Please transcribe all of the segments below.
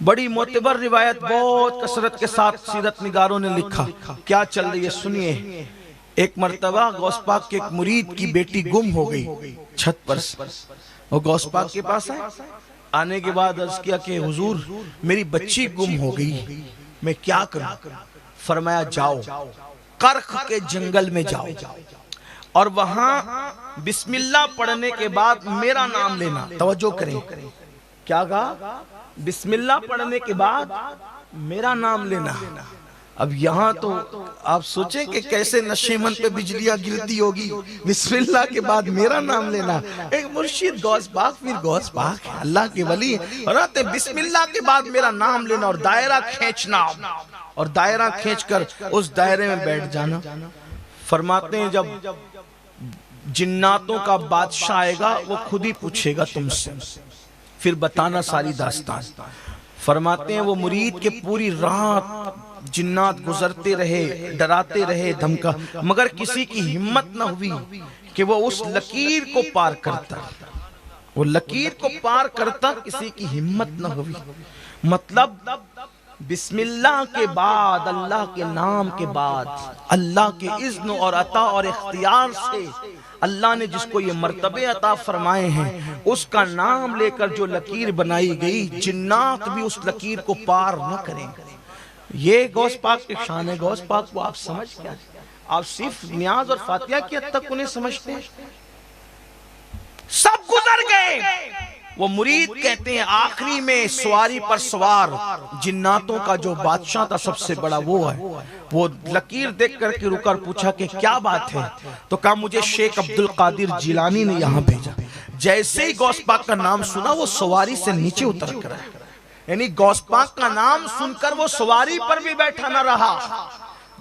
بڑی معتبر روایت بہت کثرت کے ساتھ سیرت نگاروں نے لکھا. کیا چل رہی ہے سنیے. ایک مرتبہ غوث پاک کے ایک مرید کی بیٹی گم ہو گئی چھت پر سے. وہ غوث پاک کے پاس آنے کے بعد عرض کیا کہ حضور میری بچی گم ہو گئی، میں کیا کروں؟ فرمایا جاؤ کرخ کے جنگل میں جاؤ اور وہاں بسم اللہ پڑھنے کے بعد میرا نام لینا. توجہ کریں کیا کہا؟ بسم اللہ پڑھنے کے بعد میرا نام لینا. اب یہاں تو آپ سوچیں کہ کیسے نشیمن پہ بجلیاں گرتی ہوگی. بسم اللہ کے بعد میرا نام لینا. ایک مرشد غوث پاک پھر غوث پاک اللہ کے ولی اور آتے بسم اللہ کے بعد میرا نام لینا اور دائرہ کھینچنا اور دائرہ کھینچ کر اس دائرے میں بیٹھ جانا. فرماتے ہیں جب جناتوں کا بادشاہ آئے گا وہ خود ہی پوچھے گا تم سے، پھر بتانا ساری داستان. فرماتے ہیں وہ مرید کے پوری رات جنات گزرتے رہے، ڈراتے رہے، دھمکا، مگر کسی کی ہمت نہ ہوئی کہ وہ اس لکیر کو پار کرتا. وہ لکیر کو پار کرتا کسی کی ہمت نہ ہوئی. مطلب بسم اللہ کے بعد، اللہ کے نام کے بعد، اللہ کے اذن اور عطا اور اختیار سے اللہ نے جس کو یہ مرتبے عطا فرمائے ہیں اس کا نام لے کر جو لکیر بنائی گئی جنات بھی اس لکیر کو پار نہ کریں. یہ غوث پاک کی شان ہے. غوث پاک کو آپ سمجھ کیا؟ آپ صرف نیاز اور فاتحہ کی حد تک انہیں سمجھتے ہیں. سب گزر گئے. وہ مرید کہتے ہیں آخری میں سواری پر سوار جناتوں کا جو بادشاہ تھا سب سے بڑا وہ ہے. وہ لکیر دیکھ کر کے رکا اور پوچھا کہ کیا بات ہے؟ تو کہا مجھے شیخ عبدالقادر جیلانی نے یہاں بھیجا. جیسے ہی غوث پاک کا نام سنا وہ سواری سے نیچے اتر کر آیا. یعنی غوث پاک کا نام سن کر وہ سواری پر بھی بیٹھا نہ رہا.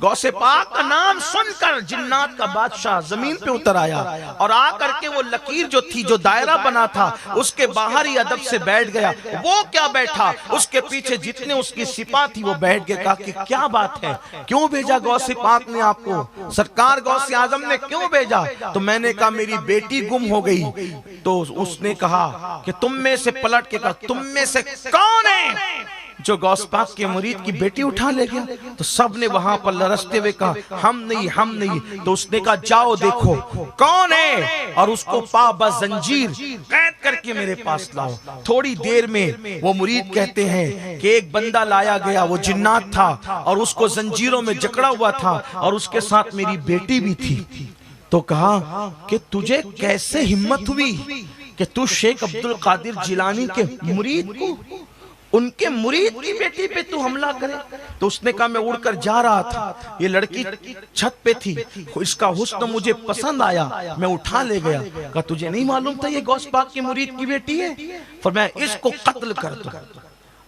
غوث پاک کا نام سن کر جنات کا بادشاہ زمین پہ اتر آیا اور آ کر کے وہ لکیر جو تھی جو دائرہ بنا تھا اس کے باہر ہی ادب سے بیٹھ گیا. وہ کیا بیٹھا، اس کے پیچھے جتنے اس کی سپاہ تھی وہ بیٹھ گئے. کہا کہ کیا بات ہے، کیوں بھیجا غوث پاک نے آپ کو؟ سرکار غوث اعظم نے کیوں بھیجا؟ تو میں نے کہا میری بیٹی گم ہو گئی. تو اس نے کہا کہ تم میں سے پلٹ کے کہا تم میں سے کون ہے جو غوث پاک کے مرید کی بیٹی اٹھا لے گیا؟ تو سب نے وہاں پر لرزتے ہوئے کہا ہم نہیں ہم نہیں. تو اس نے کہا جاؤ دیکھو کون ہے اور اس کو پا بزنجیر قید کر کے میرے پاس لاؤ. تھوڑی دیر میں وہ مرید کہتے ہیں کہ ایک بندہ لایا گیا، وہ جنات تھا اور اس کو زنجیروں میں جکڑا ہوا تھا اور اس کے ساتھ میری بیٹی بھی تھی. تو کہا کہ تجھے کیسے ہمت ہوئی کہ تو شیخ عبدالقادر جیلانی کے مرید کو، ان کے مرید کی بیٹی پہ تو حملہ کرے؟ تو اس نے کہا میں اڑ کر جا رہا تھا، یہ لڑکی چھت پہ تھی، اس کا حسن مجھے پسند آیا، میں اٹھا لے گیا. کہا تجھے نہیں معلوم تھا یہ غوث پاک کے مرید کی بیٹی ہے؟ فرمایا اس کو قتل کر دو.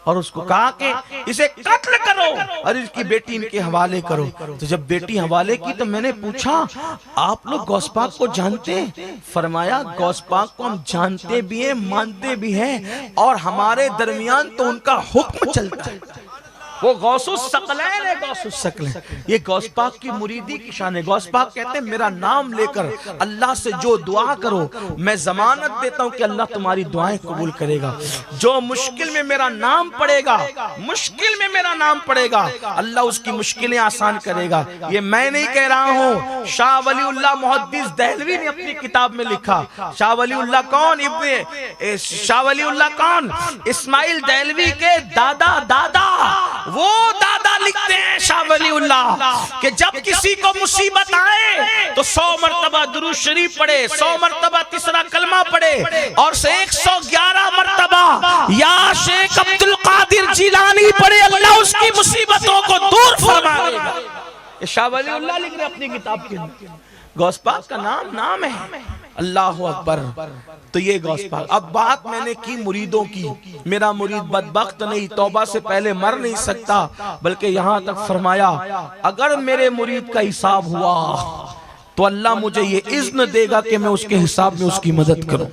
اور اس کو کہا کہ اسے قتل کرو اور اس کی بیٹی ان کے حوالے کرو. تو جب بیٹی حوالے کی تو میں نے پوچھا آپ لوگ غوث پاک کو جانتے ہیں؟ فرمایا غوث پاک کو ہم جانتے بھی ہیں، مانتے بھی ہیں اور ہمارے درمیان تو ان کا حکم چلتا ہے. وہ غوث الثقلین ہے. غوث الثقلین یہ غوث پاک کی مریدی کی شان ہے. غوث پاک کہتے ہیں میرا نام لے کر اللہ سے جو دعا کرو میں ضمانت دیتا ہوں کہ اللہ تمہاری دعائیں قبول کرے گا. جو مشکل میں میرا نام پڑے گا، مشکل میں میرا نام پڑے گا، اللہ اس کی مشکلیں آسان کرے گا. یہ میں نہیں کہہ رہا ہوں، شاہ ولی اللہ محدث دہلوی نے اپنی کتاب میں لکھا. شاہ ولی اللہ کون؟ شاہ ولی اللہ کون؟ اسماعیل دہلوی کے دادا وہ دادا لکھتے ہیں شاہ ولی اللہ کہ جب کسی کو مصیبت آئے تو 100 مرتبہ درود شریف پڑھے، 100 مرتبہ تیسرا کلمہ پڑھے اور 111 مرتبہ یا شیخ عبدالقادر جیلانی پڑھے، اللہ اس کی مصیبتوں کو دور فرمائے گا. یہ شاہ ولی اللہ لکھ رہے اپنی کتاب کے اندر. غوث پاک کا نام ہے. اللہ اکبر. تو یہ غوث پاک. اب بات میں نے کی مریدوں کی. میرا مرید بدبخت نہیں، توبہ سے پہلے مر نہیں سکتا، بلکہ یہاں تک فرمایا اگر میرے مرید کا حساب ہوا تو اللہ مجھے یہ اذن دے گا کہ میں اس کے حساب میں اس کی مدد کروں.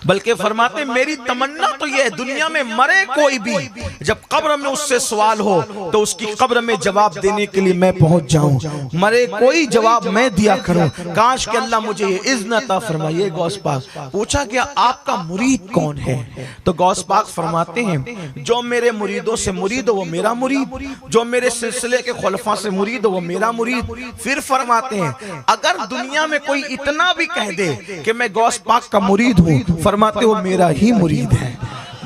بلکہ فرماتے میری تمنا تو یہ ہے دنیا میں مرے کوئی بھی، جب قبر میں اس سے سوال ہو تو اس کی قبر میں جواب دینے کے لیے میں پہنچ جاؤں، مرے کوئی جواب میں دیا کروں۔ کاش کہ اللہ مجھے یہ اذن عطا فرمائے۔ غوث پاک پوچھا کہ آپ کا مرید کون ہے؟ تو غوث پاک فرماتے ہیں جو میرے مریدوں سے مرید ہو وہ میرا مرید، جو میرے سلسلے کے خلفاء سے مرید ہو وہ میرا مرید۔ پھر فرماتے ہیں اگر دنیا میں کوئی اتنا بھی کہہ دے کہ میں غوث پاک کا مرید ہوں، فرماتے وہ میرا ہی مرید ہے۔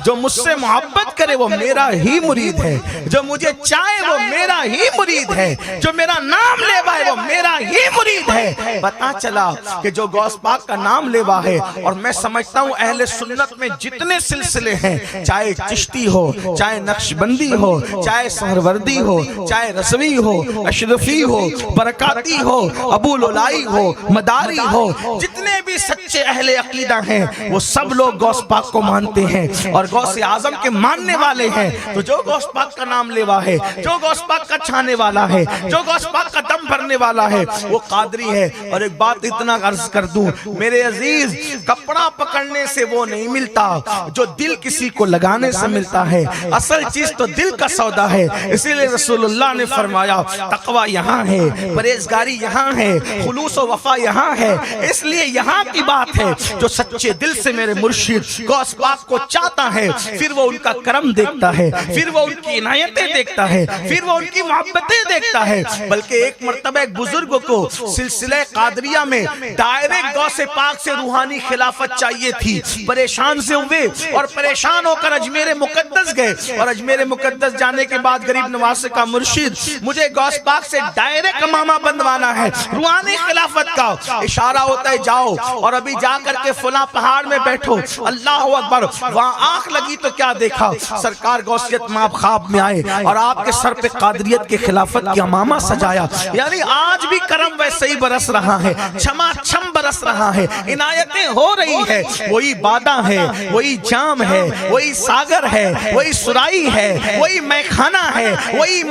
جو مجھ سے محبت کرے وہ میرا ہی مرید ہے، جو مجھے چاہے وہ میرا ہی مرید ہے، جو میرا نام لیوا ہے وہ میرا ہی مرید ہے۔ پتا چلا کہ جو غوث پاک کا نام لیوا ہے، اور میں سمجھتا ہوں اہل سنت میں جتنے سلسلے ہیں، چاہے چشتی ہو، چاہے نقشبندی ہو، چاہے سہروردی ہو، چاہے رضوی ہو، اشرفی ہو، برکاتی ہو، ابو لولائی ہو، مداری ہو، جتنے بھی سچے اہل عقیدہ ہیں وہ سب لوگ غوث پاک کو مانتے ہیں اور غوث اعظم کے ماننے والے ہیں۔ تو جو غوث پاک کا نام لیوا ہے، جو غوث پاک کا چھانے والا ہے، جو غوث پاک کا دم بھرنے والا ہے، وہ قادری ہے۔ اور ایک بات اتنا عرض کر دوں میرے عزیز، کپڑا پکڑنے سے وہ نہیں ملتا جو دل کسی کو لگانے سے ملتا ہے۔ اصل چیز تو دل کا سودا ہے۔ اسی لئے رسول اللہ نے فرمایا تقوی یہاں ہے، پرہیزگاری یہاں ہے، خلوص و وفا یہاں ہے۔ اس لیے یہاں کی بات ہے جو سچے دل سے میرے مرشد غوث پاک کو چاہتا ہے، پھر وہ ان کا کرم دیکھتا ہے، پھر وہ ان کی عنایتیں دیکھتا ہے، پھر وہ ان کی محبتیں دیکھتا ہے۔ بلکہ ایک مرتبہ ایک بزرگ کو سلسلہ قادریہ میں ڈائریکٹ غوث پاک سے روحانی خلافت چاہیے تھی، پریشان سے ہوئے اور پریشان ہو کر اجمیر مقدس گئے، اور اجمیر مقدس جانے کے بعد غریب نواز کا مرشد مجھے غوث پاک سے ڈائریکٹ امامہ بندوانا ہے روحانی خلافت کا۔ اشارہ ہوتا ہے جاؤ اور ابھی جا کر کے فلاں پہاڑ میں بیٹھو، اللہ اکبر۔ وہاں آنکھ لگی تو کیا دیکھا؟ سرکار غوثیت مآب خواب میں آئے اور آپ کے سر پہ قادریت کے خلافت کی امامہ سجایا۔ یعنی آج بھی کرم ویسے ہی برس رہا ہے، چھما چھم برس رہا ہے، عنایتیں ہو رہی ہے۔ وہی بادہ ہے، وہی جام ہے، وہی ساگر ہے، وہی سرائی ہے، وہی میخانہ ہے، وہی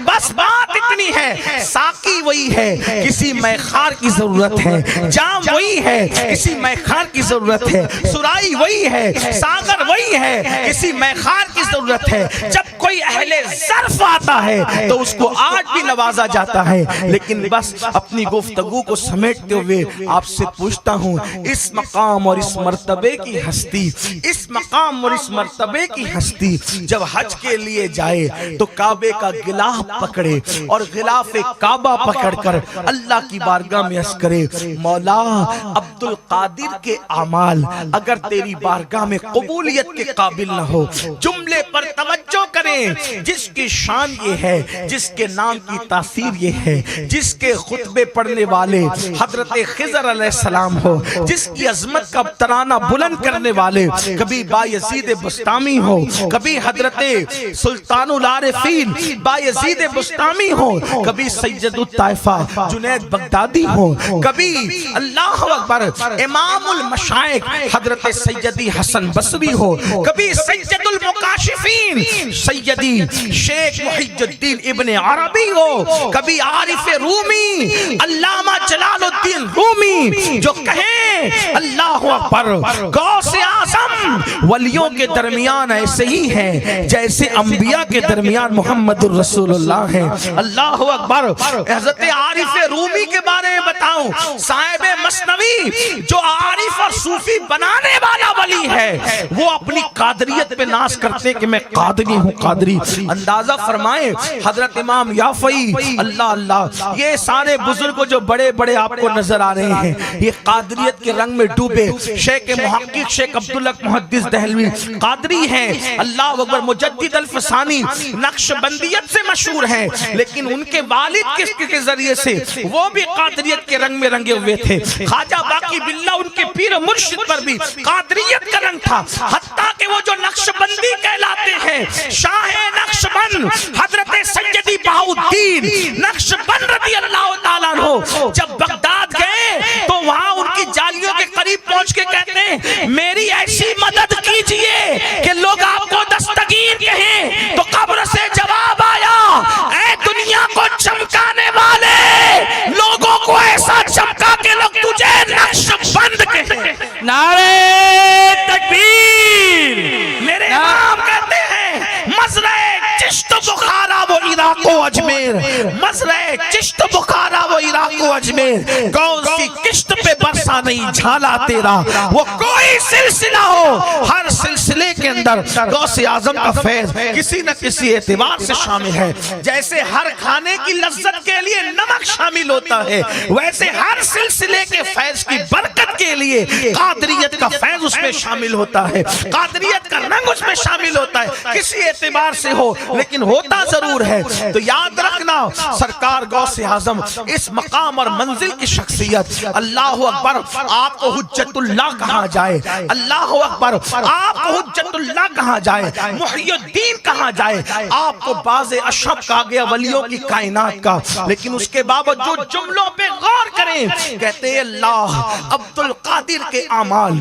بس بات اتنی ہے، ساقی وہی ہے، کسی میخار کی ضرورت ہے، جام وہی ہے، کسی میخار کی ضرورت ہے، سرائی وہی ہے، ساگر وہی ہے، کسی میخار کی ضرورت ہے۔ جب کوئی اہل ظرف آتا ہے تو اس کو آج بھی نوازا جاتا ہے۔ لیکن بس اپنی گفتگو کو سمیٹتے ہوئے آپ سے پوچھتا ہوں، اس مقام اور اس مرتبے کی ہستی، اس مقام اور اس مرتبے کی ہستی جب حج کے لیے جائے تو کعبے کا غلاف پکڑے اور غلاف کعبہ پکڑ کر اللہ کی بارگاہ میں عرض کرے مولا عبد القادر کے اعمال اگر تیری بارگاہ میں قبولیت کے قابل نہ ہو، جملے پر توجہ کریں، جس کی شان یہ ہے، جس کے نام کی تاثیر یہ ہے، جس کے خطبے پڑھنے والے حضرت خضر علیہ السلام ہو، جس کی عظمت کا ترانہ بلند کرنے والے کبھی بایزید بسطامی ہو، کبھی حضرت سلطان العارفین بایزید بسطامی ہو، کبھی سید الطائفہ جنید بغدادی ہو، کبھی اللہ اکبر امام المشائخ حضرت سیدی حسن بصری ہو، کبھی سید المکاشفین سیدی شیخ محی الدین ابن عربی ہو، کبھی عارف رومی علامہ جلال الدین رومی جو کہیں اللہ اکبر غوث اعظم ولیوں کے درمیان ایسے ہی ہیں جیسے انبیاء کے درمیان محمد الرسول اللہ ہیں۔ اللہ اکبر۔ حضرت عارف رومی کے بارے میں بتاؤں، صاحب مثنوی جو عارف اور صوفی بنانے والا ولی ہے، وہ اپنی قادریت پہ ناز کرتے کہ میں قادری ہوں، قادری۔ اندازہ فرمائیں حضرت امام یافعی اللہ اللہ، یہ سارے بزرگ جو بڑے بڑے آپ کو نظر آ رہے ہیں یہ قادریت کے رنگ میں ڈوبے۔ شیخ محقق شیخ عبداللہ محدث دہلوی قادری ہیں، اللہ اکبر، مجدد الفسانی نقشبندیت سے مشہور ہیں، لیکن ان کے والد کے ذریعے سے وہ بھی قادریت کے رنگ میں رنگے ہوئے تھے۔ خواجہ باقی باللہ ان کے پیر مرشد پر بھی قادریت کا رنگ تھا، حتیٰ کہ وہ جو نقشبندی کہلاتے ہیں، شاہ نقشبند حضرت سیدی بہاؤالدین نقشبند رضی اللہ تعالیٰ عنہ جب بغداد گئے تو وہاں ان کی جالیوں کے قریب پہنچ کے کہتے ہیں میری ایسی مدد کیجئے کہ لوگ آپ کو دستگیر کہیں۔ تو قبر سے جواب آیا، اے دنیا کو چمکانے والے، لوگوں کو ایسا چمکا کہ لوگ تجھے نقشبند کہیں۔ نعرہ و اجمیر، مزرع چشت بخارا و عراق و اجمیر، کون سی کشت پہ برسا نہیں جھالا تیرا، وہ کوئی سلسلہ ہو ہر سلسلے کے اندر غوث اعظم کا فیض کسی نہ کسی اعتبار سے شامل ہے۔ جیسے ہر کھانے کی لذت کے لیے نمک شامل ہوتا ہے، ویسے ہر سلسلے کے فیض کی برکت کے لیے قادریت کا فیض اس میں شامل ہوتا ہے، قادریت کا رنگ اس میں شامل ہوتا ہے، کسی اعتبار سے ہو لیکن ہوتا ضرور ہے۔ تو یاد رکھنا سرکار غوث اعظم اس مقام اور منزل کی شخصیت، اللہ اکبر، آپ کو حجت اللہ کہا جائے، اللہ اکبر، آپ کو حجت اللہ کہا جائے، محی الدین کہا جائے، آپ کو باز اشرف کہا گیا ولیوں کی کائنات کا، لیکن اس کے باوجود جملوں پہ غور کریں، کہتے ہیں اللہ عبد القادر کے اعمال